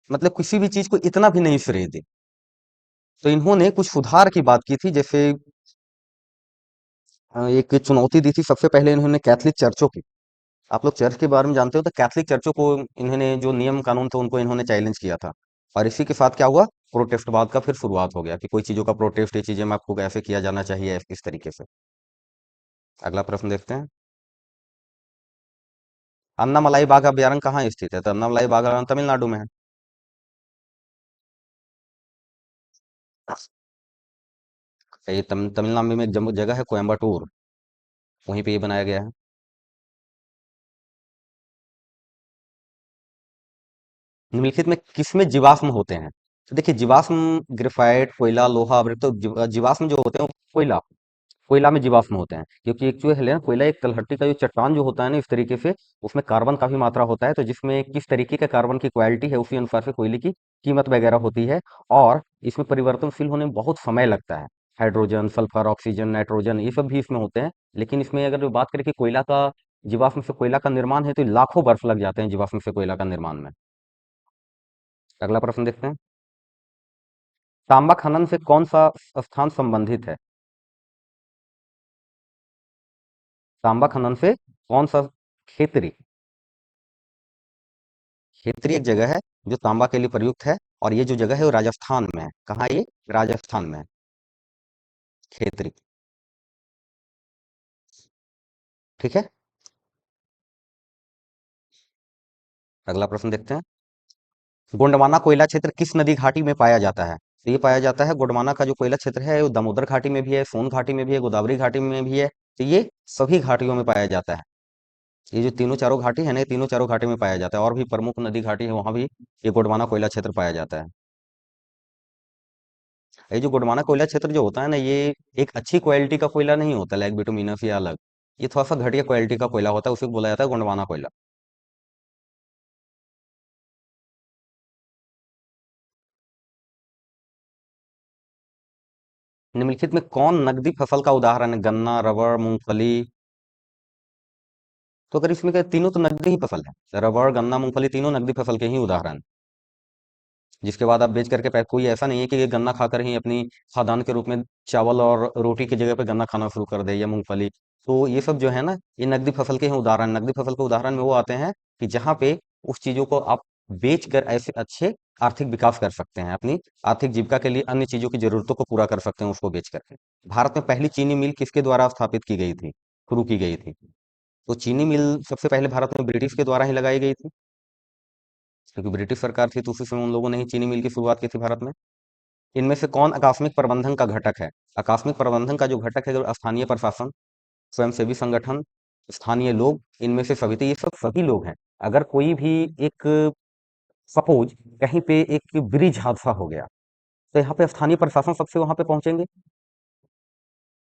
मतलब किसी भी चीज को इतना भी नहीं श्रेय दे। तो इन्होंने कुछ सुधार की बात की थी, जैसे एक चुनौती दी थी सबसे पहले इन्होंने कैथोलिक चर्चों की। आप लोग चर्च के बारे में जानते हो, तो कैथोलिक चर्चों को इन्होंने जो नियम कानून थे उनको इन्होंने चैलेंज किया था। और इसी के साथ क्या हुआ? प्रोटेस्टवाद का फिर शुरुआत हो गया कि कोई चीजों का प्रोटेस्ट, ये चीजें में आपको ऐसे किया जाना चाहिए, इस तरीके से। अगला प्रश्न देखते हैं। अन्नामलाई बाघ अभयारण्य कहाँ स्थित है? तो अन्नामलाई बाघ अभयारण्य तमिलनाडु में है। ये तमिलनाडु में एक जगह है कोयम्बटूर, वहीं पे ये बनाया गया है। निम्नलिखित में किसमें जीवाश्म होते हैं? तो देखिए, जीवाश्म ग्रेफाइट, कोयला, लोहा, अमृत, तो जीवाश्म जो होते हैं वो कोयला कोयला में जीवाश्म होते हैं, क्योंकि एक जो है ना कोयला, एक तलहटी का जो चट्टान जो होता है ना, इस तरीके से उसमें कार्बन काफी मात्रा होता है, तो जिसमें किस तरीके का कार्बन की क्वालिटी है उसी अनुसार से कोयले की कीमत वगैरह होती है। और इसमें परिवर्तनशील होने में बहुत समय लगता है। हाइड्रोजन, सल्फर, ऑक्सीजन, नाइट्रोजन, ये सब भी इसमें होते हैं। लेकिन इसमें अगर बात करें कि कोयला का, जीवाश्म से कोयला का निर्माण है, तो लाखों वर्ष लग जाते हैं जीवाश्म से कोयला का निर्माण में। अगला प्रश्न देखते हैं। तांबा खनन से कौन सा स्थान संबंधित है? तांबा खनन से कौन सा? खेतरी। खेतरी एक जगह है जो तांबा के लिए प्रयुक्त है। और ये जो जगह है वो राजस्थान में है। कहाँ है ये? राजस्थान में है, खेतरी। ठीक है, अगला प्रश्न देखते हैं। गोंडवाना कोयला क्षेत्र किस नदी घाटी में पाया जाता है? तो ये पाया जाता है, गोंडवाना का जो कोयला क्षेत्र है वो दामोदर घाटी में भी है, सोन घाटी में भी है, गोदावरी घाटी में भी है, तो ये सभी घाटियों में पाया जाता है। ये जो तीनों चारों घाटी है ना, ये तीनों चारों घाटी में पाया जाता है। और भी प्रमुख नदी घाटी है, वहां भी ये गोंडवाना कोयला क्षेत्र पाया जाता है। ये जो गोंडवाना कोयला क्षेत्र जो होता है ना, ये एक अच्छी क्वालिटी का कोयला नहीं होता, लाइक बिटुमिनस या अलग। ये थोड़ा सा घटिया क्वालिटी का कोयला होता है, उसे बोला जाता है गोंडवाना कोयला। निम्नलिखित में कौन नकदी फसल का उदाहरण है? गन्ना, रबड़, मूंगफली। तो अगर इसमें क्या, तीनों तो नकदी ही फसल है। रबड़, गन्ना, मूंगफली तीनों नकदी फसल के ही उदाहरण। जिसके बाद आप बेच करके कोई ऐसा नहीं है कि ये गन्ना खाकर ही अपनी खाद्यान्न के रूप में चावल और रोटी की जगह पे गन्ना खाना शुरू कर दे, या मूंगफली। तो ये सब जो है ना, ये नकदी फसल के ही उदाहरण। नकदी फसल के उदाहरण में वो आते हैं कि जहाँ पे उस चीजों को आप बेच कर ऐसे अच्छे आर्थिक विकास कर सकते हैं, अपनी आर्थिक जीविका के लिए अन्य चीजों की जरूरतों को पूरा कर सकते हैं उसको बेच करके। भारत में पहली चीनी मिल किसके द्वारा स्थापित की गई थी, शुरू की गई थी? तो चीनी मिल सबसे पहले भारत में ब्रिटिश के द्वारा ही लगाई गई थी, क्योंकि ब्रिटिश सरकार थी तो उसी समय उन लोगों ने ही चीनी मिल की शुरुआत की थी भारत में। इनमें से कौन आकस्मिक प्रबंधन का घटक है? आकस्मिक प्रबंधन का जो घटक है, जो स्थानीय प्रशासन, स्वयंसेवी संगठन, स्थानीय लोग, इनमें से सभी। तो ये सब सभी लोग हैं। अगर कोई भी एक, सपोज कहीं पे एक ब्रिज हादसा हो गया, तो यहाँ पे स्थानीय प्रशासन सबसे वहां पे पहुंचेंगे।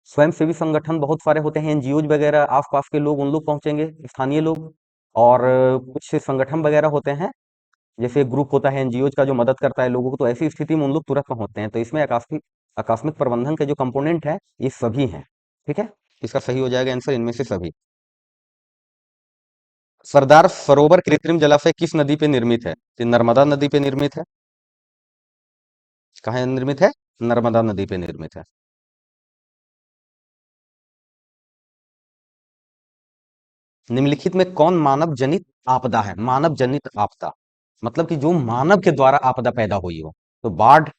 स्वयंसेवी संगठन बहुत सारे होते हैं, एनजीओज वगैरह, आसपास के लोग, उन लोग पहुंचेंगे, स्थानीय लोग। और कुछ संगठन वगैरह होते हैं, जैसे ग्रुप होता है एनजीओज का जो मदद करता है लोगों को, तो ऐसी स्थिति में उन लोग तुरंत पहुंचते हैं। तो इसमें आकस्मिक आकस्मिक प्रबंधन के जो कंपोनेंट है, ये सभी हैं। ठीक है, इसका सही हो जाएगा आंसर, इनमें से सभी। सरदार सरोवर कृत्रिम जलाशय किस नदी पे निर्मित है? तो नर्मदा नदी पे निर्मित है। कहाँ निर्मित है? नर्मदा नदी पे निर्मित है। निम्नलिखित में कौन मानव जनित आपदा है? मानव जनित आपदा मतलब कि जो मानव के द्वारा आपदा पैदा हुई हो। तो बाढ़,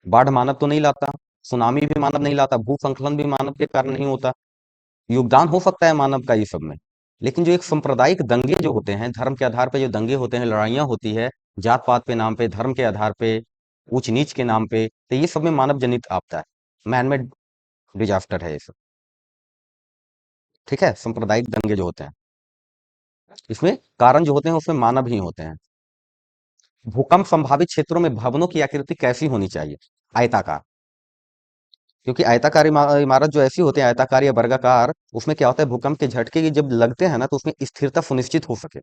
बाढ़ मानव तो नहीं लाता। सुनामी भी मानव नहीं लाता। भूस्खलन भी मानव के कारण नहीं होता। योगदान हो सकता है मानव का ये सब में, लेकिन जो एक सांप्रदायिक दंगे जो होते हैं, धर्म के आधार पे जो दंगे होते हैं, लड़ाइयाँ होती है, जात पात पे नाम पे, धर्म के आधार पे, ऊंच नीच के नाम पे, तो ये सब में मानव जनित आपदा है, मैनमेड डिजास्टर है ये सब। ठीक है, सांप्रदायिक दंगे जो होते हैं, इसमें कारण जो होते हैं उसमें मानव ही होते हैं। भूकंप संभावित क्षेत्रों में भवनों की आकृति कैसी होनी चाहिए? आयताकार। क्योंकि आयताकार इमारत जो ऐसी होती है, आयताकार या वर्गाकार, उसमें क्या होता है, भूकंप के झटके की जब लगते हैं ना, तो उसमें स्थिरता सुनिश्चित हो सके।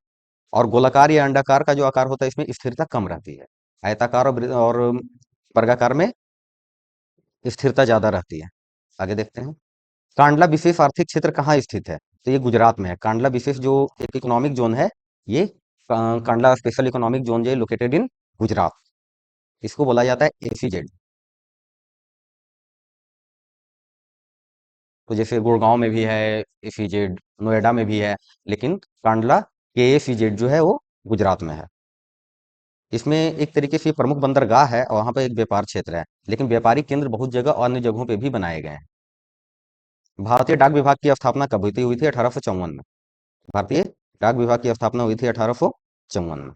और गोलाकार या अंडाकार का जो आकार होता है, इसमें स्थिरता कम रहती है। आयताकार और वर्गाकार में स्थिरता ज्यादा रहती है। आगे देखते हैं। कांडला विशेष आर्थिक क्षेत्र कहाँ स्थित है? तो ये गुजरात में है। कांडला विशेष जो एक इकोनॉमिक जोन है, ये कांडला स्पेशल इकोनॉमिक जोन जो है लोकेटेड इन गुजरात, इसको बोला जाता है एसीजेड। तो जैसे गुड़गांव में भी है एसीजेड, नोएडा में भी है, लेकिन कांडला के एसीजेड जो है वो गुजरात में है। इसमें एक तरीके से प्रमुख बंदरगाह है और वहां पर एक व्यापार क्षेत्र है, लेकिन व्यापारिक केंद्र बहुत जगह और अन्य जगहों पे भी बनाए गए हैं। भारतीय डाक विभाग की स्थापना कब हुई थी? 1854 में। भारतीय डाक विभाग की स्थापना हुई थी 1854 में।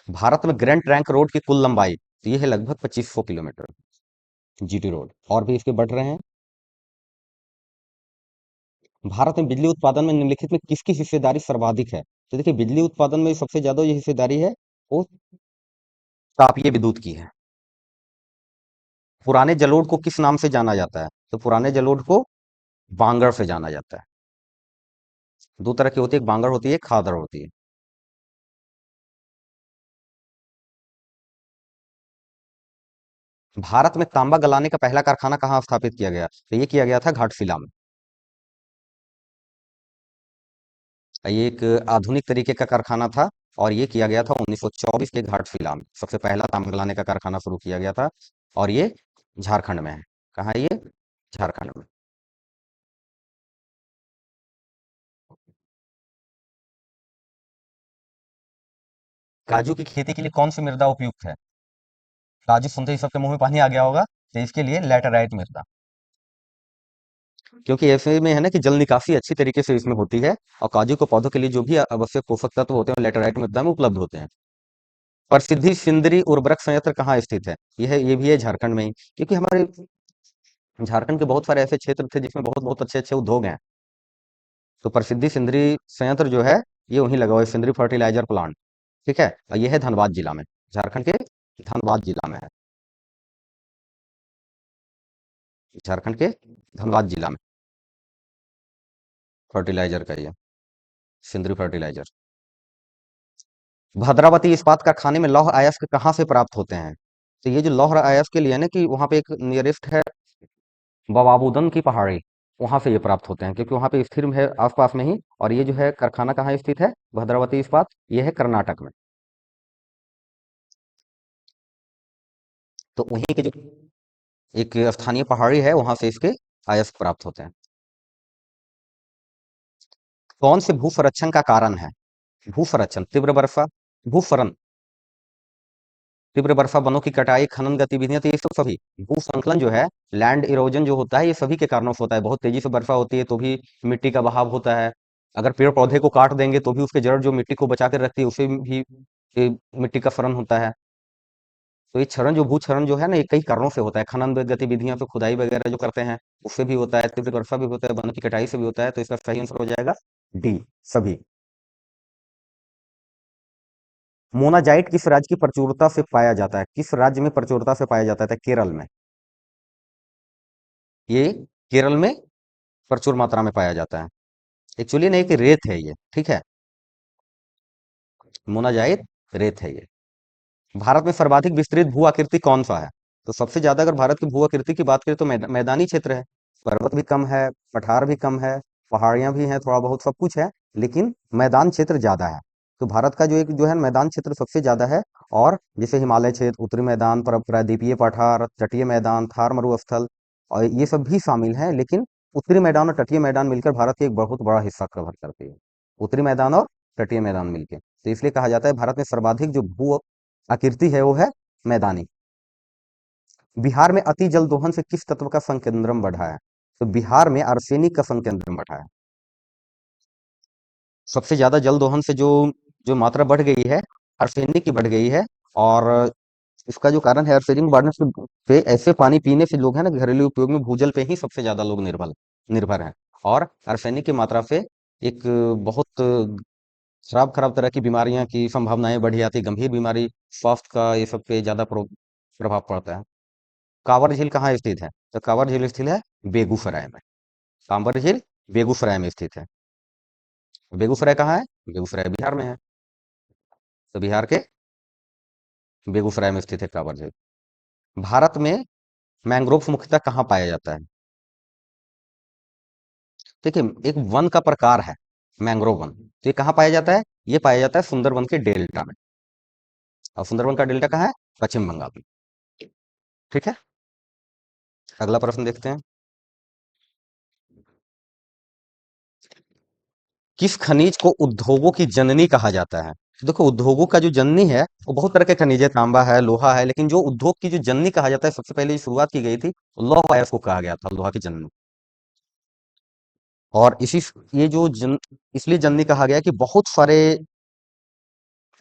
भारत में ग्रैंड ट्रंक रोड की कुल लंबाई, तो ये है लगभग 2500 किलोमीटर, जीटी रोड। और भी इसके बढ़ रहे हैं। भारत में बिजली उत्पादन में निम्नलिखित में किसकी हिस्सेदारी सर्वाधिक है? तो देखिए, बिजली उत्पादन में सबसे ज्यादा जो हिस्सेदारी है, वो तापीय विद्युत की है। पुराने जलोढ़ को किस नाम से जाना जाता है? तो पुराने जलोढ़ को बांगड़ से जाना जाता है। दो तरह की होती है, एक बांगड़ होती है, एक खादड़ होती है। भारत में तांबा गलाने का पहला कारखाना कहाँ स्थापित किया गया? तो ये किया गया था घाटशिला में। ये एक आधुनिक तरीके का कारखाना था, और ये किया गया था 1924 के घाटशिला में। सबसे पहला तांबा गलाने का कारखाना शुरू किया गया था, और ये झारखंड में है। कहाँ है ये? झारखंड में। काजू की खेती के लिए कौन सी मृदा उपयुक्त है? काजू सुनते ही सबके मुंह में पानी आ गया होगा, तो इसके लिए लैटेराइट मृदा। क्योंकि ऐसे में है ना कि जल निकासी अच्छी तरीके से इसमें होती है, और काजू के पौधों के लिए जो भी आवश्यक पोषक तत्व होते हैं वो लैटेराइट मृदा में उपलब्ध होते हैं। प्रसिद्धि सिंदरी उर्वरक संयंत्र कहाँ स्थित है? ये भी है झारखंड में ही, क्योंकि हमारे झारखंड के बहुत सारे ऐसे क्षेत्र थे जिसमें बहुत बहुत अच्छे अच्छे उद्योग हैं। तो प्रसिद्धि सिंदरी संयंत्र जो है ये वहीं लगा हुआ है, सिंदरी फर्टिलाइजर प्लांट। ठीक है, और ये है धनबाद जिला में, झारखंड के धनबाद जिला में है, झारखंड के धनबाद जिला में फर्टिलाइजर का ये सिंदरी फर्टिलाइजर। भद्रावती इस्पात कारखाने में लौह अयस्क कहाँ से प्राप्त होते हैं? तो ये जो लौह अयस्क के लिए है ना कि वहाँ पे एक नियरेस्ट है बवाबूदन की पहाड़ी, वहां से ये प्राप्त होते हैं क्योंकि वहां पे स्थिर है आसपास में ही। और ये जो है कारखाना कहाँ स्थित है, भद्रावती इस्पात, ये है कर्नाटक में। तो वहीं के जो एक स्थानीय पहाड़ी है वहां से इसके अयस्क प्राप्त होते हैं। कौन से भूसंरक्षण का कारण है? भूसंरक्षण, तीव्र वर्षा, भूस्खलन, तीव्र वर्षा, वनों की कटाई, खनन गतिविधियां, तो ये सब सभी भू संकलन जो है, लैंड इरोजन जो होता है, ये सभी के कारणों से होता है। बहुत तेजी से वर्षा होती है तो भी मिट्टी का बहाव होता है। अगर पेड़ पौधे को काट देंगे तो भी उसके जड़ जो मिट्टी को बचा कर रखती है उसे भी मिट्टी का क्षरण होता है। तो ये क्षरण जो भू क्षरण जो है ना, ये कई कारणों से होता है। खनन गतिविधियां पे खुदाई वगैरह जो करते हैं उससे भी होता है, तीव्र वर्षा भी होता है, वन की कटाई से भी होता है। तो इसका सही आंसर हो जाएगा डी, सभी। मोनाजाइट किस राज्य की प्रचुरता से पाया जाता है? किस राज्य में प्रचुरता से पाया जाता है? केरल में। ये केरल में प्रचुर मात्रा में पाया जाता है। एक्चुअली नहीं कि रेत है ये, ठीक है, मोनाजाइट रेत है ये। भारत में सर्वाधिक विस्तृत भू आकृति कौन सा है? तो सबसे ज्यादा अगर भारत की भू आकृति की बात करें तो मैदानी क्षेत्र है। पर्वत भी कम है, पठार भी कम है, पहाड़ियां भी हैं, थोड़ा बहुत सब कुछ है, लेकिन मैदान क्षेत्र ज्यादा है। तो भारत का जो एक जो है मैदान क्षेत्र सबसे ज्यादा है। और जैसे हिमालय क्षेत्र, उत्तरी मैदान, प्रायद्वीपीय पठार, तटीय मैदान, थार मरुस्थल, और ये सब भी शामिल हैं। लेकिन उत्तरी मैदान और तटीय मैदान मिलकर भारत के एक बहुत बड़ा हिस्सा कवर करते हैं। उत्तरी मैदान और तटीय मैदान मिलकर, तो इसलिए कहा जाता है भारत में सर्वाधिक जो भू आकृति है वो है मैदानी। बिहार में अति जल दोहन से किस तत्व का संकेंद्रम बढ़ा है? तो बिहार में आर्सेनिक का संकेंद्रम बढ़ा है। सबसे ज्यादा जल दोहन से जो जो मात्रा बढ़ गई है, आर्सेनिक की बढ़ गई है। और इसका जो कारण है आर्सेनिक बढ़ने से ऐसे पानी पीने से लोग हैं ना घरेलू उपयोग में भूजल पे ही सबसे ज्यादा लोग निर्भर निर्भर हैं। और आर्सेनिक की मात्रा से एक बहुत खराब खराब तरह की बीमारियां की संभावनाएं बढ़ जाती, गंभीर बीमारी, स्वास्थ्य का ये सब पे ज्यादा प्रभाव पड़ता है। कांवर झील कहाँ स्थित है? तो कांवर झील स्थित है बेगूसराय में। कांवर झील बेगूसराय में स्थित है। बेगूसराय कहाँ है? बेगूसराय बिहार में है। तो बिहार के बेगूसराय में स्थित है कांवर झील। भारत में मैंग्रोव मुख्यतः कहाँ पाया जाता है? देखिए, एक वन का प्रकार है मैंग्रोव वन, तो ये कहाँ पाया जाता है? ये पाया जाता है सुंदरवन के डेल्टा में। और सुंदरवन का डेल्टा कहाँ है? पश्चिम बंगाल में। ठीक है, अगला प्रश्न देखते हैं। किस खनिज को उद्योगों की जननी कहा जाता है? तो देखो, उद्योगों का जो जननी है वो बहुत तरह के खनिज है, तांबा है, लोहा है, लेकिन जो उद्योग की जो जननी कहा जाता है, सबसे पहले जो शुरुआत की गई थी, लौह अयस्क को कहा गया था लोहा की जननी। और इसी ये जो इसलिए जननी कहा गया कि बहुत सारे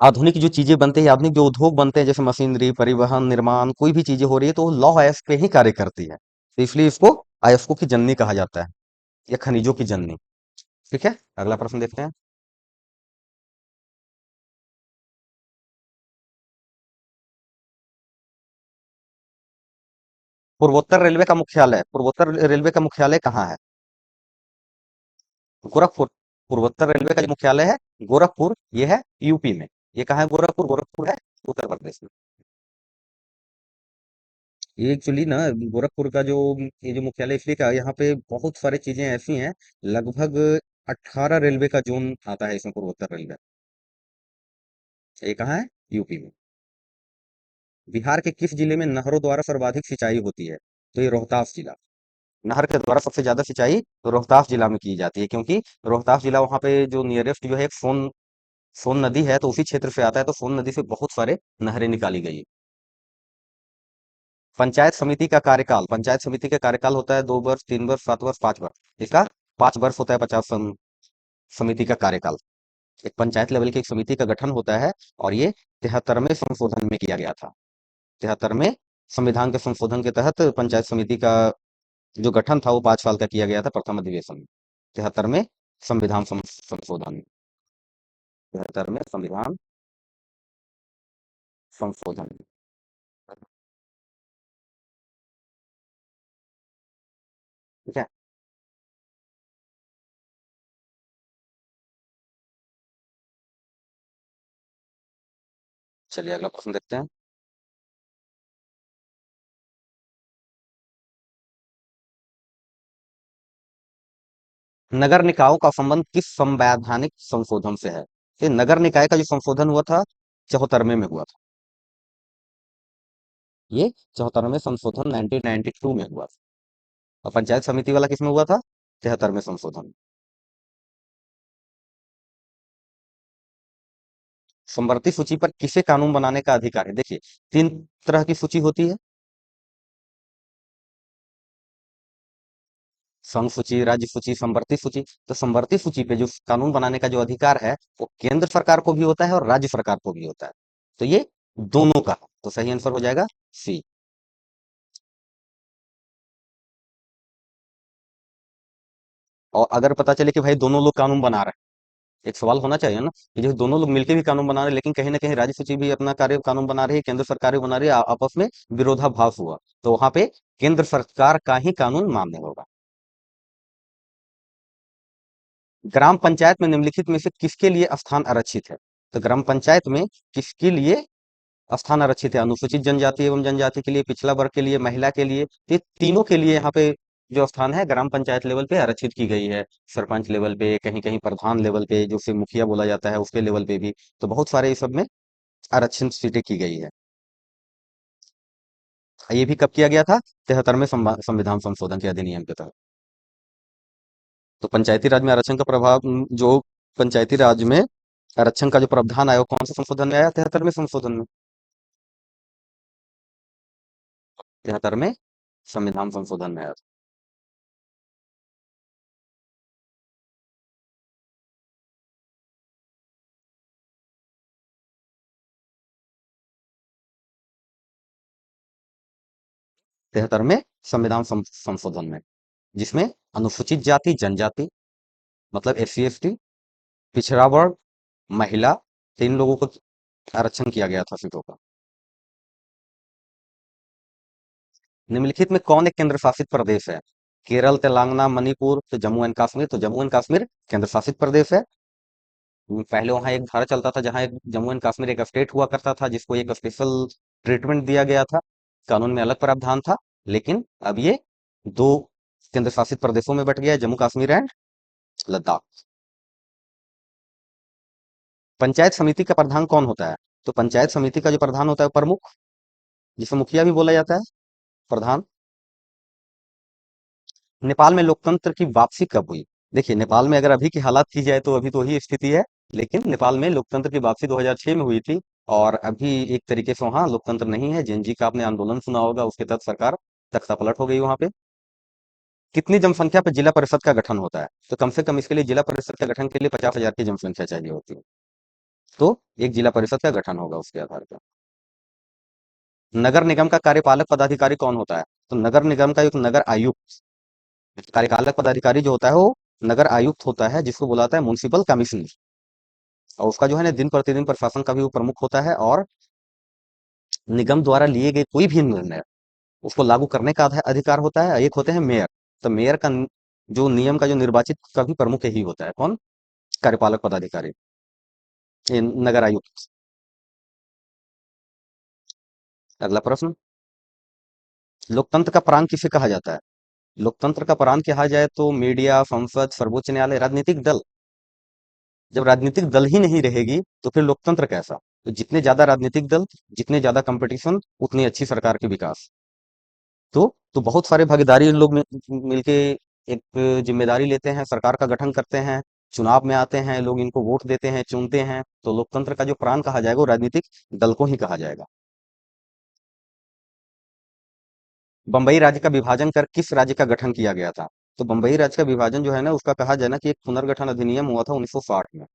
आधुनिक जो चीजें बनते हैं, आधुनिक जो उद्योग बनते हैं, जैसे मशीनरी, परिवहन, निर्माण, कोई भी चीजें हो रही है तो वो लौह अयस्क पे ही कार्य करती है, तो इसलिए इसको अयस्कों की जननी कहा जाता है, या खनिजों की जननी। ठीक है, अगला प्रश्न देखते हैं। पूर्वोत्तर रेलवे का मुख्यालय कहाँ है? गोरखपुर। पूर्वोत्तर रेलवे का जो मुख्यालय है गोरखपुर, ये है यूपी में। ये कहाँ है? गोरखपुर, गोरखपुर है उत्तर प्रदेश में। ये एक्चुअली ना गोरखपुर का जो ये जो मुख्यालय इसलिए का, यहाँ पे बहुत सारी चीजें ऐसी हैं, लगभग 18 रेलवे का जोन आता है इसमें, पूर्वोत्तर रेलवे। ये कहाँ है? यूपी में। बिहार के किस जिले में नहरों द्वारा सर्वाधिक सिंचाई होती है? तो ये रोहतास जिला। नहर के द्वारा सबसे ज्यादा सिंचाई तो रोहतास जिला में की जाती है, क्योंकि रोहतास जिला वहाँ पे जो नियरेस्ट जो है एक सोन नदी है, तो उसी क्षेत्र से आता है। तो सोन नदी से बहुत सारे नहरें निकाली गई है। पंचायत समिति का कार्यकाल, पंचायत समिति का कार्यकाल होता है 2 वर्ष, 3 वर्ष, 7 वर्ष, 5 वर्ष। इसका 5 वर्ष होता है, समिति का कार्यकाल। एक पंचायत लेवल की एक समिति का गठन होता है। और ये 73वें संशोधन में किया गया था। 73वें संविधान के संशोधन के तहत पंचायत समिति का जो गठन था वो 5 साल का किया गया था प्रथम अधिवेशन में, 73वें संविधान संशोधन में। 73वें संविधान संशोधन में। ठीक है। चलिए अगला प्रश्न देखते हैं। नगर निकायों का संबंध किस संवैधानिक संशोधन से है? ये नगर निकाय का जो संशोधन हुआ था 74वें में हुआ था। ये 74वें संशोधन 1992 में हुआ था। और पंचायत समिति वाला किसमें हुआ था? 73वें संशोधन। समवर्ती सूची पर किसे कानून बनाने का अधिकार है? देखिए, तीन तरह की सूची होती है। संघ सूची, राज्य सूची, समवर्ती सूची। तो समवर्ती सूची पे जो कानून बनाने का जो अधिकार है वो केंद्र सरकार को भी होता है और राज्य सरकार को भी होता है। तो ये दोनों का है। तो सही आंसर हो जाएगा सी। और अगर पता चले कि भाई दोनों लोग कानून बना रहे हैं, एक सवाल होना चाहिए ना कि जो दोनों लोग मिलकर भी कानून बना रहे हैं, लेकिन कहीं ना कहीं राज्य सूची भी अपना कार्य कानून बना रही है, केंद्र सरकार भी बना रही है, आपस में विरोधाभास हुआ, तो वहां पे केंद्र सरकार का ही कानून मान्य होगा। ग्राम पंचायत में निम्नलिखित में से किसके लिए स्थान आरक्षित है? तो ग्राम पंचायत में किसके लिए स्थान आरक्षित है? अनुसूचित जनजाति एवं जनजाति के लिए, पिछड़ा वर्ग के लिए, महिला के लिए। ये तीनों के लिए यहाँ पे जो स्थान है ग्राम पंचायत लेवल पे आरक्षित की गई है। सरपंच लेवल पे, कहीं कहीं प्रधान लेवल पे, जो से मुखिया बोला जाता है उसके लेवल पे भी। तो बहुत सारे इस सब में आरक्षण सीटें की गई है। ये भी कब किया गया था? 73वें संविधान संशोधन के अधिनियम के तहत। तो पंचायती राज में आरक्षण का प्रभाव जो पंचायती राज में आरक्षण का जो प्रावधान आया वो कौन से संशोधन में आया? 73वें संशोधन में। 73वें संविधान संशोधन में आया। 73वें संविधान संशोधन में, जिसमें अनुसूचित जाति जनजाति मतलब SC ST, पिछड़ा वर्ग, महिला, तीन लोगों को आरक्षण किया गया था सीटों का। निम्नलिखित में कौन एक केंद्र शासित प्रदेश है? केरल, तेलंगाना, मणिपुर, तो जम्मू एंड कश्मीर। तो जम्मू एंड कश्मीर केंद्र शासित प्रदेश है। पहले वहां एक धारा चलता था जहां एक जम्मू एंड कश्मीर एक स्टेट हुआ करता था, जिसको एक स्पेशल ट्रीटमेंट दिया गया था, कानून में अलग प्रावधान था। लेकिन अब ये दो केंद्र शासित प्रदेशों में बट गया है, जम्मू कश्मीर एंड लद्दाख। पंचायत समिति का प्रधान कौन होता है? तो पंचायत समिति का जो प्रधान होता है वो प्रमुख, जिसे मुखिया भी बोला जाता है, प्रधान। नेपाल में लोकतंत्र की वापसी कब हुई? देखिए, नेपाल में अगर अभी की हालात की जाए तो अभी तो वही स्थिति है, लेकिन नेपाल में लोकतंत्र की वापसी 2006 में हुई थी। और अभी एक तरीके से वहां लोकतंत्र नहीं है। जेनजी का आपने आंदोलन सुना होगा, उसके तहत सरकार तख्ता पलट हो गई वहां पे। कितनी जनसंख्या पर जिला परिषद का गठन होता है? तो कम से कम इसके लिए जिला परिषद के गठन के लिए 50,000 की जनसंख्या चाहिए होती है। तो एक जिला परिषद का गठन होगा उसके आधार पर। नगर निगम का कार्यपालक पदाधिकारी कौन होता है? तो नगर निगम का एक नगर आयुक्त, कार्यपालक पदाधिकारी जो होता है वो नगर आयुक्त होता है, जिसको बुलाता है म्युनिसिपल कमिश्नर। और उसका जो है ना दिन प्रतिदिन प्रशासन का भी वो प्रमुख होता है। और निगम द्वारा लिए गए कोई भी निर्णय उसको लागू करने का अधिकार होता है। एक होते हैं मेयर। तो मेयर का जो नियम का जो निर्वाचित का भी प्रमुख यही होता है। कौन? कार्यपालक पदाधिकारी, ये नगर आयुक्त। अगला प्रश्न, लोकतंत्र का प्राण किसे कहा जाता है? लोकतंत्र का प्राण कहा जाए तो मीडिया, संसद, सर्वोच्च न्यायालय, राजनीतिक दल। जब राजनीतिक दल ही नहीं रहेगी तो फिर लोकतंत्र कैसा? तो जितने ज्यादा राजनीतिक दल, जितने ज्यादा कंपटीशन, उतनी अच्छी सरकार के विकास। तो बहुत सारे भागीदारी लोग मिलके एक जिम्मेदारी लेते हैं, सरकार का गठन करते हैं, चुनाव में आते हैं, लोग इनको वोट देते हैं, चुनते हैं। तो लोकतंत्र का जो प्राण कहा जाएगा वो राजनीतिक दल को ही कहा जाएगा। बंबई राज्य का विभाजन कर किस राज्य का गठन किया गया था? तो बंबई राज्य का विभाजन जो है ना उसका कहा जाए ना कि एक पुनर्गठन अधिनियम हुआ था 1960 में।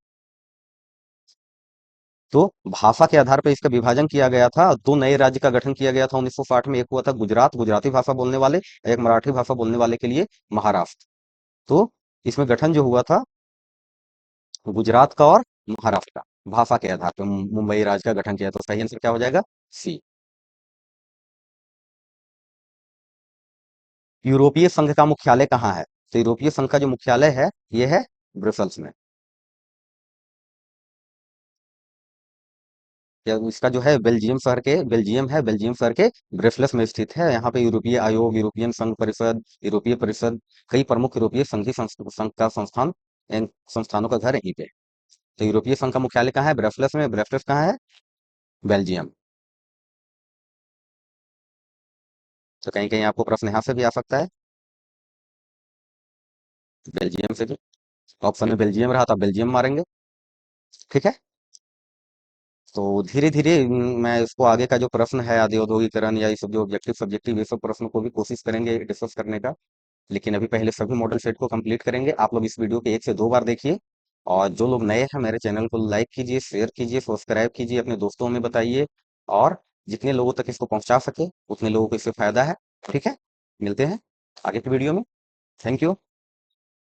तो भाषा के आधार पर इसका विभाजन किया गया था, दो नए राज्य का गठन किया गया था 1960 में। एक हुआ था गुजरात, गुजराती भाषा बोलने वाले, एक मराठी भाषा बोलने वाले के लिए महाराष्ट्र। तो इसमें गठन जो हुआ था गुजरात का और महाराष्ट्र का, भाषा के आधार पर मुंबई राज्य का गठन किया। तो सही आंसर क्या हो जाएगा? सी। यूरोपीय संघ का मुख्यालय कहाँ है? तो यूरोपीय संघ का जो मुख्यालय है ये है ब्रसल्स में। या इसका जो है बेल्जियम है, बेल्जियम शहर के ब्रसल्स में स्थित है। यहाँ पे यूरोपीय आयोग, यूरोपियन संघ परिषद, यूरोपीय परिषद, कई प्रमुख यूरोपीय संघीय संघ का इन संस्थानों का घर यहीं पे है। तो यूरोपीय संघ का मुख्यालय कहाँ है? ब्रसल्स में। ब्रसल्स कहाँ है? बेल्जियम। तो कहीं कहीं आपको प्रश्न यहाँ से भी आ सकता है, बेल्जियम से भी। ऑप्शन में बेल्जियम रहा था, बेल्जियम मारेंगे। ठीक है। तो धीरे धीरे मैं इसको आगे का जो प्रश्न है आदि औद्योगिकरण या ये सब जो ऑब्जेक्टिव सब्जेक्टिव ये सब प्रश्नों को भी कोशिश करेंगे डिस्कस करने का। लेकिन अभी पहले सभी मॉडल सेट को कंप्लीट करेंगे। आप लोग इस वीडियो के 1 से 2 बार देखिए। और जो लोग नए हैं मेरे चैनल को लाइक कीजिए, शेयर कीजिए, सब्सक्राइब कीजिए, अपने दोस्तों में बताइए। और जितने लोगों तक इसको पहुंचा सके उतने लोगों को इससे फायदा है। ठीक है। मिलते हैं आगे की वीडियो में। Thank you.